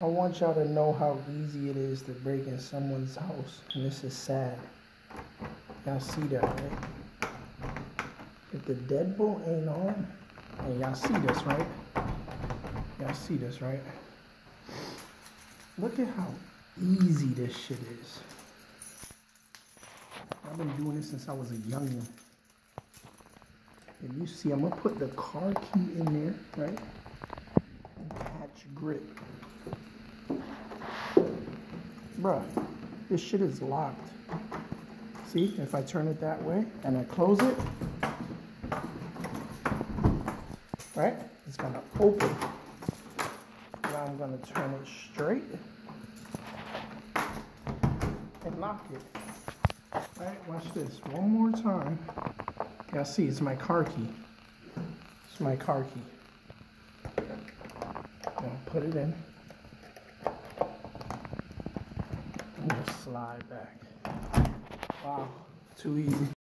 I want y'all to know how easy it is to break in someone's house, and this is sad. Y'all see that, right? If the deadbolt ain't on, and y'all see this, right? Y'all see this, right? Look at how easy this shit is. I've been doing this since I was a youngin'. If you see, I'm gonna put the car key in there, right? And catch grip. Bruh, this shit is locked. See, if I turn it that way and I close it, right? It's gonna open. Now I'm gonna turn it straight and lock it. Right, watch this. One more time. Y'all see, it's my car key. It's my car key. Now put it in. And just slide back. Wow, too easy.